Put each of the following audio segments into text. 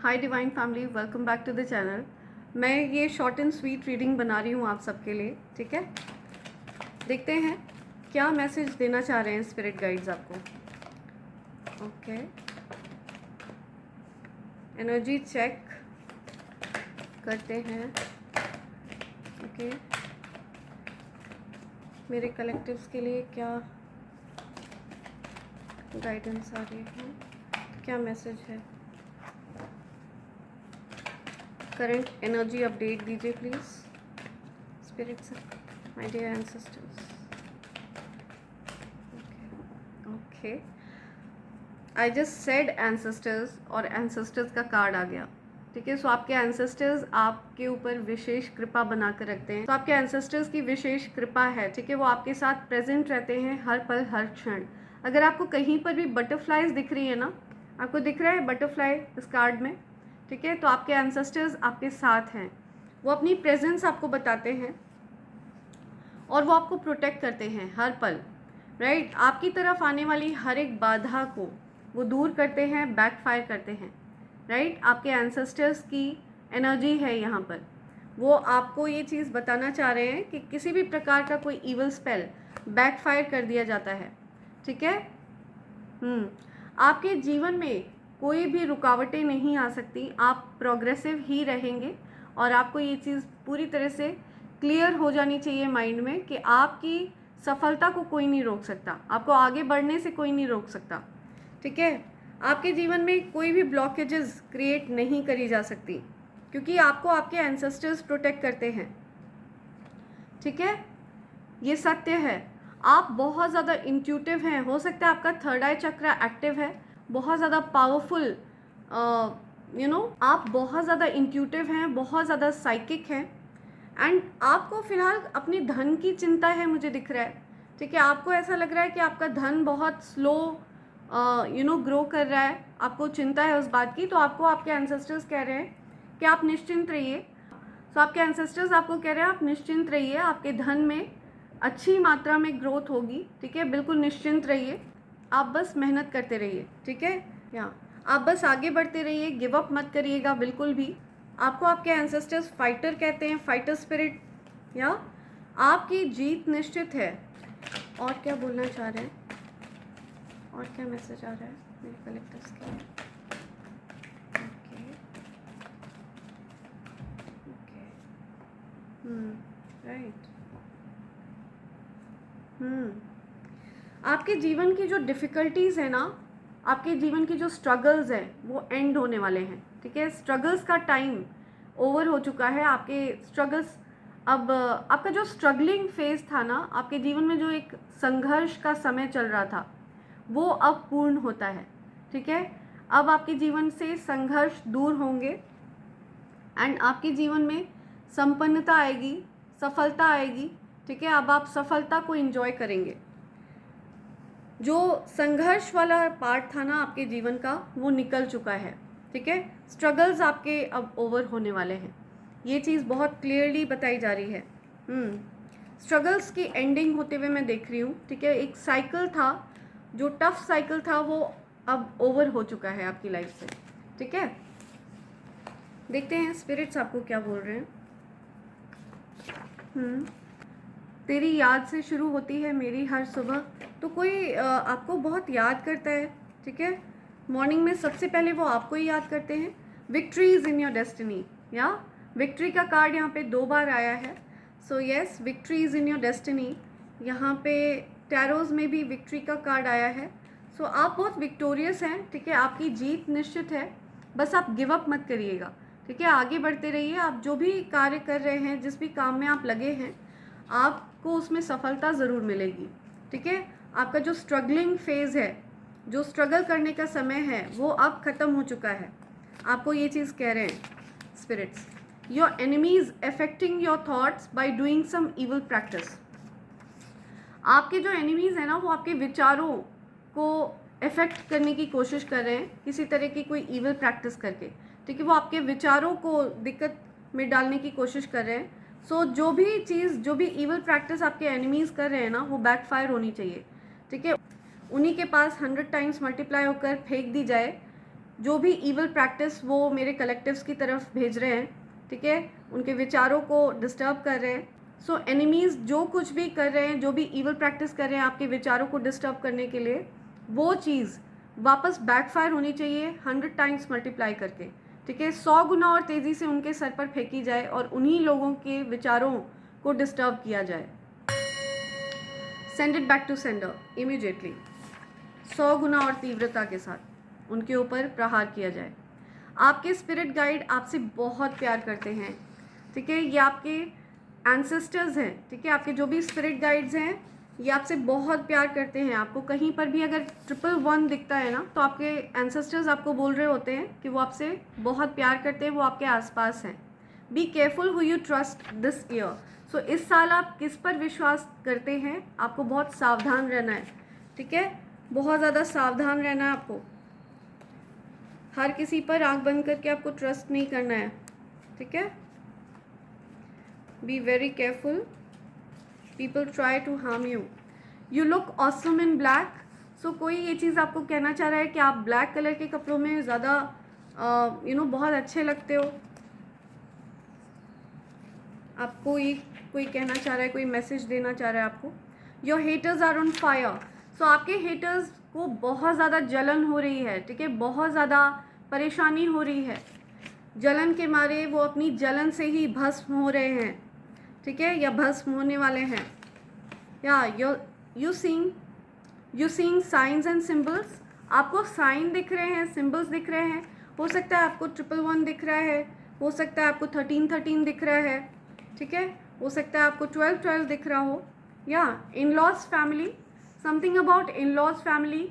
Hi divine family, welcome back to the channel. मैं ये short and sweet reading बना रही हूँ आप सबके लिए, ठीक है। देखते हैं क्या मैसेज देना चाह रहे हैं स्पिरिट गाइड्स आपको। ओके, एनर्जी चेक करते हैं। ओके, मेरे कलेक्टिव्स के लिए क्या गाइडेंस आ रही है, क्या मैसेज है। करंट एनर्जी अपडेट दीजिए please spirits, my dear ancestors. Okay, I just said ancestors और एंसेस्टर्स का कार्ड आ गया, ठीक है। सो आपके एंसेस्टर्स आपके ऊपर विशेष कृपा बना कर रखते हैं। तो आपके एंसेस्टर्स की विशेष कृपा है, ठीक है। वो आपके साथ प्रेजेंट रहते हैं हर पल हर क्षण। अगर आपको कहीं पर भी बटरफ्लाईज दिख रही है ना, आपको दिख रहा है बटरफ्लाई इस कार्ड में, ठीक है, तो आपके एंसेस्टर्स आपके साथ हैं। वो अपनी प्रेजेंस आपको बताते हैं और वो आपको प्रोटेक्ट करते हैं हर पल, राइट। आपकी तरफ आने वाली हर एक बाधा को वो दूर करते हैं, बैकफायर करते हैं, राइट। आपके एंसेस्टर्स की एनर्जी है यहाँ पर। वो आपको ये चीज़ बताना चाह रहे हैं कि किसी भी प्रकार का कोई इवल स्पेल बैकफायर कर दिया जाता है, ठीक है। आपके जीवन में कोई भी रुकावटें नहीं आ सकती। आप प्रोग्रेसिव ही रहेंगे और आपको ये चीज़ पूरी तरह से क्लियर हो जानी चाहिए माइंड में कि आपकी सफलता को कोई नहीं रोक सकता, आपको आगे बढ़ने से कोई नहीं रोक सकता, ठीक है। आपके जीवन में कोई भी ब्लॉकेजेस क्रिएट नहीं करी जा सकती क्योंकि आपको आपके एंसेस्टर्स प्रोटेक्ट करते हैं, ठीक है। ये सत्य है। आप बहुत ज़्यादा इंट्यूटिव हैं। हो सकता है आपका थर्ड आई चक्र एक्टिव है, बहुत ज़्यादा पावरफुल, आप बहुत ज़्यादा इंट्यूटिव हैं, बहुत ज़्यादा साइकिक हैं। एंड आपको फ़िलहाल अपनी धन की चिंता है, मुझे दिख रहा है, ठीक है। आपको ऐसा लग रहा है कि आपका धन बहुत स्लो ग्रो कर रहा है, आपको चिंता है उस बात की। तो आपको आपके एंसेस्टर्स कह रहे हैं कि आप निश्चिंत रहिए। तो आपके एंसेस्टर्स आपको कह रहे हैं आप निश्चिंत रहिए, आपके धन में अच्छी मात्रा में ग्रोथ होगी, ठीक है। बिल्कुल निश्चिंत रहिए, आप बस मेहनत करते रहिए, ठीक है। या आप बस आगे बढ़ते रहिए, गिव अप मत करिएगा बिल्कुल भी। आपको आपके एंसेस्टर्स फाइटर कहते हैं, फाइटर स्पिरिट, या आपकी जीत निश्चित है। और क्या बोलना चाह रहे हैं, और क्या मैसेज आ रहा है मेरे कलेक्टर्स के लिए। राइट। आपके जीवन की जो डिफ़िकल्टीज़ है ना, आपके जीवन की जो स्ट्रगल्स हैं वो एंड होने वाले हैं, ठीक है। स्ट्रगल्स का टाइम ओवर हो चुका है। आपके स्ट्रगल्स, अब आपका जो स्ट्रगलिंग फेज़ था ना, आपके जीवन में जो एक संघर्ष का समय चल रहा था, वो अब पूर्ण होता है, ठीक है। अब आपके जीवन से संघर्ष दूर होंगे एंड आपके जीवन में संपन्नता आएगी, सफलता आएगी, ठीक है। अब आप सफलता को एंजॉय करेंगे। जो संघर्ष वाला पार्ट था ना आपके जीवन का, वो निकल चुका है, ठीक है। स्ट्रगल्स आपके अब ओवर होने वाले हैं, ये चीज़ बहुत क्लियरली बताई जा रही है। स्ट्रगल्स की एंडिंग होते हुए मैं देख रही हूँ, ठीक है। एक साइकिल था, जो टफ साइकिल था, वो अब ओवर हो चुका है आपकी लाइफ से, ठीक है। देखते हैं स्पिरिट्स आपको क्या बोल रहे हैं। तेरी याद से शुरू होती है मेरी हर सुबह। तो कोई आपको बहुत याद करता है, ठीक है। मॉर्निंग में सबसे पहले वो आपको ही याद करते हैं। Victory is in your destiny, या विक्ट्री का कार्ड यहाँ पे 2 बार आया है। So yes, victory is in your destiny. यहाँ पे टैरोज में भी विक्ट्री का कार्ड आया है। सो आप बहुत विक्टोरियस हैं, ठीक है। आपकी जीत निश्चित है, बस आप गिव अप मत करिएगा, ठीक है। आगे बढ़ते रहिए। आप जो भी कार्य कर रहे हैं, जिस भी काम में आप लगे हैं, आपको उसमें सफलता ज़रूर मिलेगी, ठीक है। आपका जो स्ट्रगलिंग फेज़ है, जो स्ट्रगल करने का समय है, वो अब ख़त्म हो चुका है। आपको ये चीज़ कह रहे हैं spirits. Your enemies affecting your thoughts by doing some evil practice. आपके जो एनिमीज़ हैं ना, वो आपके विचारों को अफेक्ट करने की कोशिश कर रहे हैं किसी तरह की कोई इवल प्रैक्टिस करके, ठीक है। वो आपके विचारों को दिक्कत में डालने की कोशिश कर रहे हैं। सो जो भी चीज़, जो भी इवल प्रैक्टिस आपके एनिमीज़ कर रहे हैं ना, वो बैकफायर होनी चाहिए, ठीक है। उन्हीं के पास 100 टाइम्स मल्टीप्लाई होकर फेंक दी जाए, जो भी ईवल प्रैक्टिस वो मेरे कलेक्टिव्स की तरफ भेज रहे हैं, ठीक है, उनके विचारों को डिस्टर्ब कर रहे हैं। सो एनिमीज़ जो कुछ भी कर रहे हैं, जो भी ईवल प्रैक्टिस कर रहे हैं आपके विचारों को डिस्टर्ब करने के लिए, वो चीज़ वापस बैकफायर होनी चाहिए 100 टाइम्स मल्टीप्लाई करके, ठीक है, 100 गुना और तेज़ी से उनके सर पर फेंकी जाए और उन्हीं लोगों के विचारों को डिस्टर्ब किया जाए। Send it back to sender immediately, 100 गुना और तीव्रता के साथ उनके ऊपर प्रहार किया जाए। आपके स्पिरिट गाइड आपसे बहुत प्यार करते हैं, ठीक है, ये आपके एंसेस्टर्स हैं, ठीक है, आपके जो भी स्पिरिट गाइड्स हैं ये आपसे बहुत प्यार करते हैं। आपको कहीं पर भी अगर 111 दिखता है ना, तो आपके एंसेस्टर्स आपको बोल रहे होते हैं कि वो आपसे बहुत प्यार करते हैं, वो आपके आसपास हैं। Be careful who you trust this year. So इस साल आप किस पर विश्वास करते हैं, आपको बहुत सावधान रहना है, ठीक है, बहुत ज़्यादा सावधान रहना है आपको। हर किसी पर आंख बंद करके आपको ट्रस्ट नहीं करना है, ठीक है। Be very careful, people try to harm you. You look awesome in black. So कोई ये चीज़ आपको कहना चाह रहा है कि आप ब्लैक कलर के कपड़ों में ज़्यादा बहुत अच्छे लगते हो। आपको ये कोई कहना चाह रहा है, कोई मैसेज देना चाह रहा है आपको। Your haters are on fire. So आपके हेटर्स को बहुत ज़्यादा जलन हो रही है, ठीक है, बहुत ज़्यादा परेशानी हो रही है। जलन के मारे वो अपनी जलन से ही भस्म हो रहे हैं, ठीक है, या भस्म होने वाले हैं। या you seeing science and symbols. आपको साइन दिख रहे हैं, सिंबल्स दिख रहे हैं। हो सकता है आपको 111 दिख रहा है, हो सकता है आपको 1313 दिख रहा है, ठीक है, हो सकता है आपको 1212 दिख रहा हो। या in laws family, something about in laws family,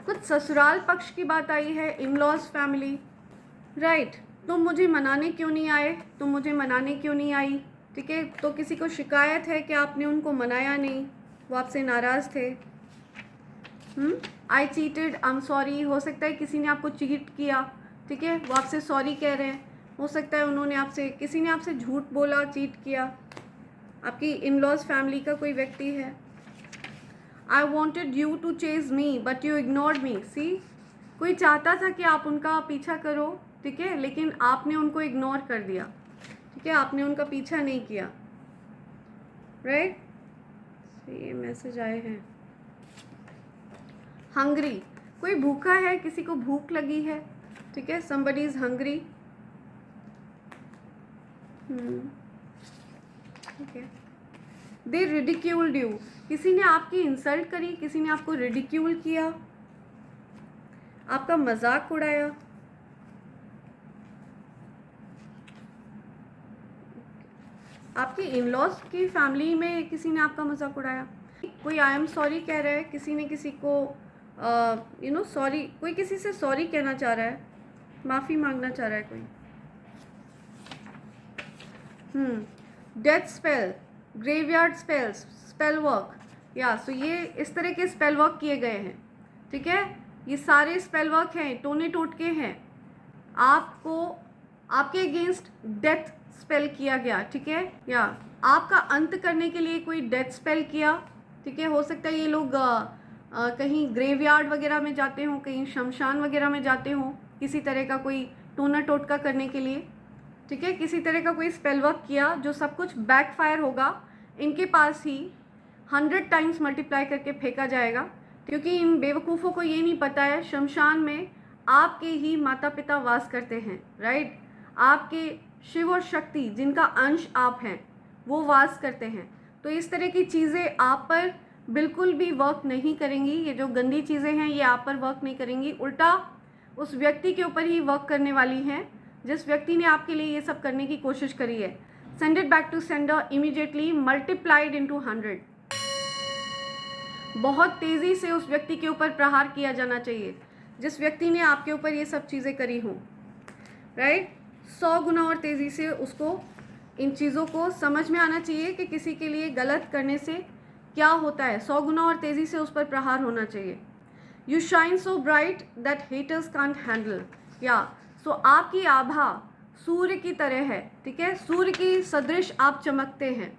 कुछ ससुराल पक्ष की बात आई है, इन लॉज फैमिली, राइट। तुम मुझे मनाने क्यों नहीं आए, तुम मुझे मनाने क्यों नहीं आई, ठीक है, तो किसी को शिकायत है कि आपने उनको मनाया नहीं, वो आपसे नाराज़ थे। आई चीटेड, आई एम सॉरी। हो सकता है किसी ने आपको चीट किया, ठीक है, वो आपसे सॉरी कह रहे हैं। हो सकता है किसी ने आपसे झूठ बोला, चीट किया। आपकी इन लॉज फैमिली का कोई व्यक्ति है। I wanted you to chase me but you ignored me. See, कोई चाहता था कि आप उनका पीछा करो, ठीक है, लेकिन आपने उनको इग्नोर कर दिया, ठीक है, आपने उनका पीछा नहीं किया, राइट। ये मैसेज आए हैं। हंग्री, कोई भूखा है, किसी को भूख लगी है, ठीक है, somebody is hungry। ठीक है। They ridiculed you, किसी ने आपकी इंसल्ट करी, किसी ने आपको रिडिक्यूल किया, आपका मजाक उड़ाया। आपके इन लॉज की फैमिली में किसी ने आपका मजाक उड़ाया। कोई आई एम सॉरी कह रहा है, किसी ने किसी को सॉरी, कोई किसी से सॉरी कहना चाह रहा है, माफ़ी मांगना चाह रहा है कोई। Death spell, graveyard spells, spell work, या सो ये इस तरह के स्पेल वर्क किए गए हैं, ठीक है, ये सारे स्पेल वर्क हैं, टोने टोटके हैं। आपको आपके अगेंस्ट डेथ स्पेल किया गया, ठीक है, या आपका अंत करने के लिए कोई डेथ स्पेल किया, ठीक है। हो सकता है ये लोग कहीं ग्रेवयार्ड वगैरह में जाते हों, कहीं शमशान वगैरह में जाते हों, किसी तरह का कोई टोना टोटका करने के लिए, ठीक है, किसी तरह का कोई स्पेल वर्क किया जो सब कुछ बैकफायर होगा, इनके पास ही 100 टाइम्स मल्टीप्लाई करके फेंका जाएगा, क्योंकि इन बेवकूफ़ों को ये नहीं पता है शमशान में आपके ही माता पिता वास करते हैं, राइट। आपके शिव और शक्ति जिनका अंश आप हैं वो वास करते हैं। तो इस तरह की चीज़ें आप पर बिल्कुल भी वर्क नहीं करेंगी। ये जो गंदी चीज़ें हैं ये आप पर वर्क नहीं करेंगी, उल्टा उस व्यक्ति के ऊपर ही वर्क करने वाली हैं जिस व्यक्ति ने आपके लिए ये सब करने की कोशिश करी है। Send it back to sender immediately, multiplied into 100। बहुत तेज़ी से उस व्यक्ति के ऊपर प्रहार किया जाना चाहिए जिस व्यक्ति ने आपके ऊपर ये सब चीज़ें करी हों, राइट। 100 गुना और तेज़ी से उसको इन चीज़ों को समझ में आना चाहिए कि किसी के लिए गलत करने से क्या होता है। 100 गुना और तेज़ी से उस पर प्रहार होना चाहिए। You shine so bright that haters can't handle, या सो आपकी आभा सूर्य की तरह है, ठीक है, सूर्य की सदृश आप चमकते हैं,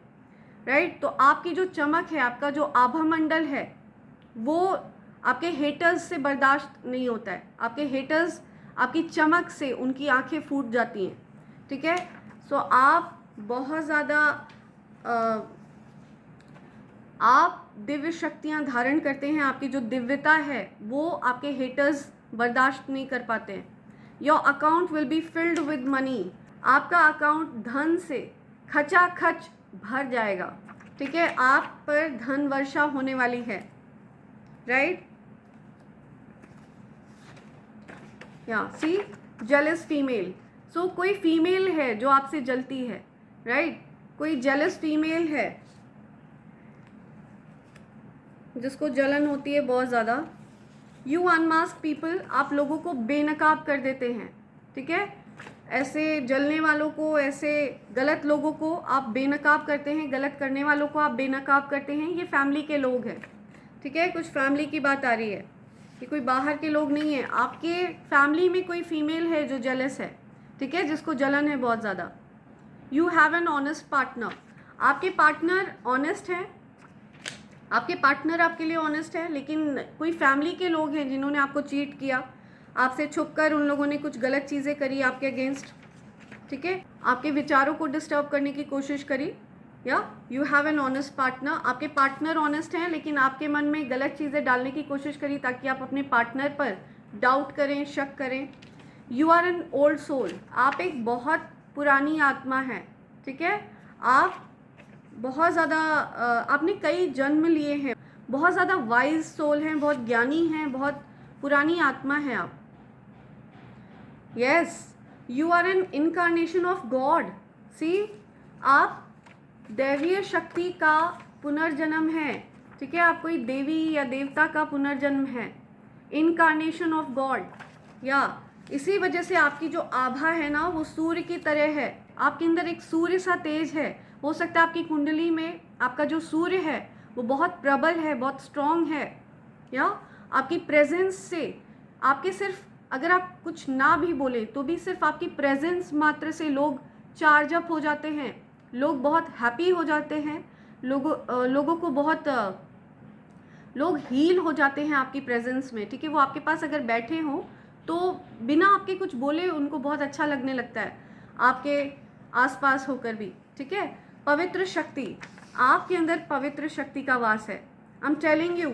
राइट। तो आपकी जो चमक है, आपका जो आभा मंडल है, वो आपके हेटर्स से बर्दाश्त नहीं होता है, आपके हेटर्स आपकी चमक से उनकी आंखें फूट जाती हैं, ठीक है। सो आप बहुत ज़्यादा आप दिव्य शक्तियाँ धारण करते हैं, आपकी जो दिव्यता है वो आपके हेटर्स बर्दाश्त नहीं कर पाते हैं। Your account will be filled with money, आपका अकाउंट धन से खचाखच भर जाएगा, ठीक है। आप पर धन वर्षा होने वाली है, राइट। या सी जेलस फीमेल, सो कोई फीमेल है जो आपसे जलती है, राइट। कोई जेलस फीमेल है जिसको जलन होती है बहुत ज़्यादा। यू अनमास्क पीपल, आप लोगों को बेनकाब कर देते हैं, ठीक है। ऐसे जलने वालों को, ऐसे गलत लोगों को आप बेनकाब करते हैं, गलत करने वालों को आप बेनकाब करते हैं। ये फैमिली के लोग हैं, ठीक है। कुछ फैमिली की बात आ रही है, ये कोई बाहर के लोग नहीं है। आपके फैमिली में कोई फीमेल है जो जेलस है, ठीक है, जिसको जलन है बहुत ज़्यादा। You have an honest partner, आपके पार्टनर ऑनेस्ट हैं, आपके पार्टनर आपके लिए ऑनेस्ट है, लेकिन कोई फैमिली के लोग हैं जिन्होंने आपको चीट किया, आपसे छुपकर उन लोगों ने कुछ गलत चीज़ें करी आपके अगेंस्ट, ठीक है। आपके विचारों को डिस्टर्ब करने की कोशिश करी। या you have an honest partner, आपके पार्टनर ऑनेस्ट हैं लेकिन आपके मन में गलत चीज़ें डालने की कोशिश करी ताकि आप अपने पार्टनर पर डाउट करें, शक करें। You are an old soul, आप एक बहुत पुरानी आत्मा है, ठीक है। आप बहुत ज़्यादा आपने कई जन्म लिए हैं, बहुत ज़्यादा वाइज सोल हैं, बहुत ज्ञानी हैं, बहुत पुरानी आत्मा है आप। Yes, you are an incarnation of God, see आप दैवीय शक्ति का पुनर्जन्म है, ठीक है। आप कोई देवी या देवता का पुनर्जन्म है, इनकारनेशन ऑफ गॉड। या इसी वजह से आपकी जो आभा है ना वो सूर्य की तरह है, आपके अंदर एक सूर्य सा तेज है। हो सकता है आपकी कुंडली में आपका जो सूर्य है वो बहुत प्रबल है, बहुत स्ट्रॉन्ग है। या आपकी प्रेजेंस से, आपके सिर्फ अगर आप कुछ ना भी बोले तो भी सिर्फ आपकी प्रेजेंस मात्र से लोग चार्ज अप हो जाते हैं, लोग बहुत हैप्पी हो जाते हैं, लोगों को बहुत लोग हील हो जाते हैं आपकी प्रेजेंस में, ठीक है। वो आपके पास अगर बैठे हों तो बिना आपके कुछ बोले उनको बहुत अच्छा लगने लगता है आपके आसपास होकर भी, ठीक है। पवित्र शक्ति, आपके अंदर पवित्र शक्ति का वास है। आई एम टेलिंग यू,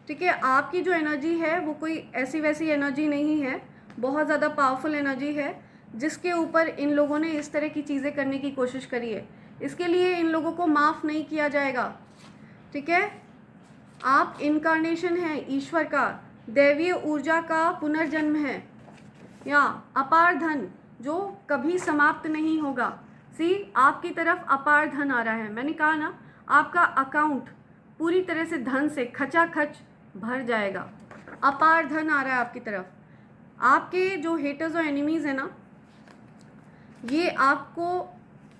ठीक है। आपकी जो एनर्जी है वो कोई ऐसी वैसी एनर्जी नहीं है, बहुत ज़्यादा पावरफुल एनर्जी है जिसके ऊपर इन लोगों ने इस तरह की चीज़ें करने की कोशिश करी है। इसके लिए इन लोगों को माफ़ नहीं किया जाएगा, ठीक है। आप इनकारनेशन हैं ईश्वर का, दैवीय ऊर्जा का पुनर्जन्म है। या अपार धन जो कभी समाप्त नहीं होगा। सी आपकी तरफ अपार धन आ रहा है, मैंने कहा ना आपका अकाउंट पूरी तरह से धन से खचाखच भर जाएगा। अपार धन आ रहा है आपकी तरफ। आपके जो हेटर्स और एनिमीज़ हैं ना, ये आपको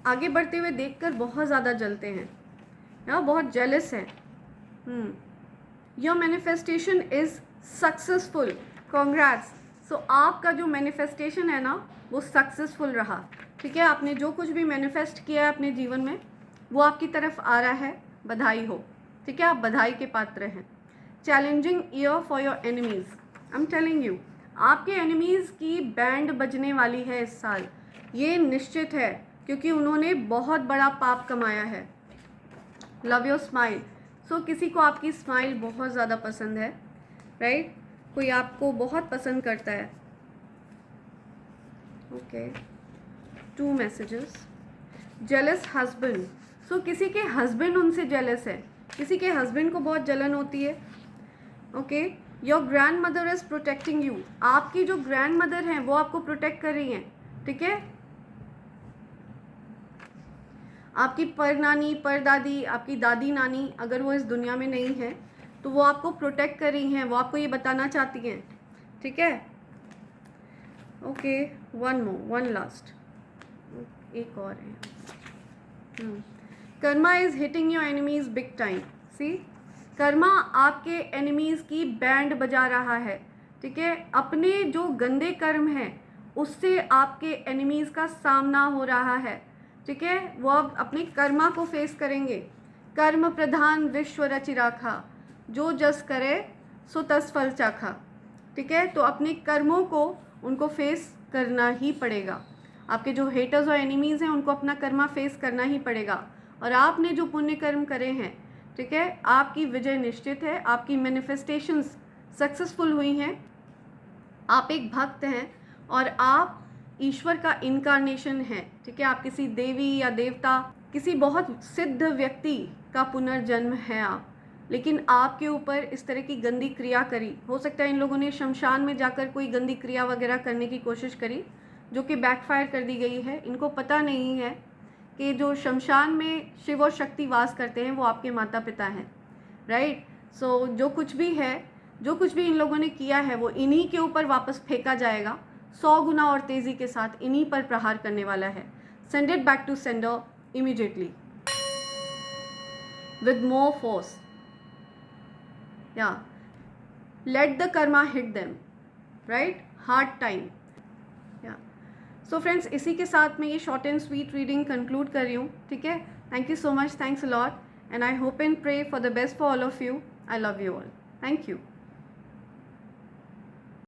आगे बढ़ते हुए देखकर बहुत ज़्यादा जलते हैं या बहुत जेलस हैं। Your manifestation is successful, congrats. So आपका जो मैनिफेस्टेशन है ना वो सक्सेसफुल रहा, ठीक है। आपने जो कुछ भी मैनिफेस्ट किया है अपने जीवन में वो आपकी तरफ आ रहा है, बधाई हो, ठीक है। आप बधाई के पात्र हैं। Challenging year for your enemies, I am telling you, आपके एनिमीज़ की बैंड बजने वाली है इस साल, ये निश्चित है, क्योंकि उन्होंने बहुत बड़ा पाप कमाया है। लव योर स्माइल, सो किसी को आपकी स्माइल बहुत ज़्यादा पसंद है, राइट। कोई आपको बहुत पसंद करता है। Okay, 2 messages. जेलस हस्बैंड, सो किसी के हस्बैंड उनसे जेलस है, किसी के हस्बैंड को बहुत जलन होती है। Okay, your grand mother is protecting you, आपकी जो ग्रैंड मदर हैं वो आपको प्रोटेक्ट कर रही हैं, ठीक है। आपकी परनानी, परदादी, आपकी दादी नानी अगर वो इस दुनिया में नहीं है तो वो आपको प्रोटेक्ट कर रही हैं, वो आपको ये बताना चाहती हैं, ठीक है। ओके, वन लास्ट, एक और है। Karma is hitting your enemies big time, see karma आपके एनिमीज़ की बैंड बजा रहा है, ठीक है। अपने जो गंदे कर्म हैं उससे आपके एनिमीज़ का सामना हो रहा है, ठीक है। वो अब अपने कर्मा को फेस करेंगे। कर्म प्रधान विश्व रचि राखा, जो जस करे सो तस फल चाखा, ठीक है। तो अपने कर्मों को उनको फेस करना ही पड़ेगा। आपके जो हेटर्स और एनिमीज़ हैं उनको अपना कर्मा फेस करना ही पड़ेगा। और आपने जो पुण्य कर्म करे हैं, ठीक है, आपकी विजय निश्चित है, आपकी मैनिफेस्टेशंस सक्सेसफुल हुई हैं। आप एक भक्त हैं और आप ईश्वर का इनकारनेशन है, ठीक है। आप किसी देवी या देवता, किसी बहुत सिद्ध व्यक्ति का पुनर्जन्म है आप, लेकिन आपके ऊपर इस तरह की गंदी क्रिया करी। हो सकता है इन लोगों ने शमशान में जाकर कोई गंदी क्रिया वगैरह करने की कोशिश करी, जो कि बैकफायर कर दी गई है। इनको पता नहीं है कि जो शमशान में शिव और शक्ति वास करते हैं वो आपके माता पिता हैं, राइट। सो जो कुछ भी है, जो कुछ भी इन लोगों ने किया है, वो इन्हीं के ऊपर वापस फेंका जाएगा 100 गुना और तेज़ी के साथ इन्हीं पर प्रहार करने वाला है। Send it back to sender immediately with more force. Yeah, let the karma hit them, right? Hard time. Yeah. So friends, इसी के साथ मैं ये short and sweet reading conclude कर रही हूँ, ठीक है। Thank you so much, thanks a lot, and I hope and pray for the best for all of you. I love you all. Thank you.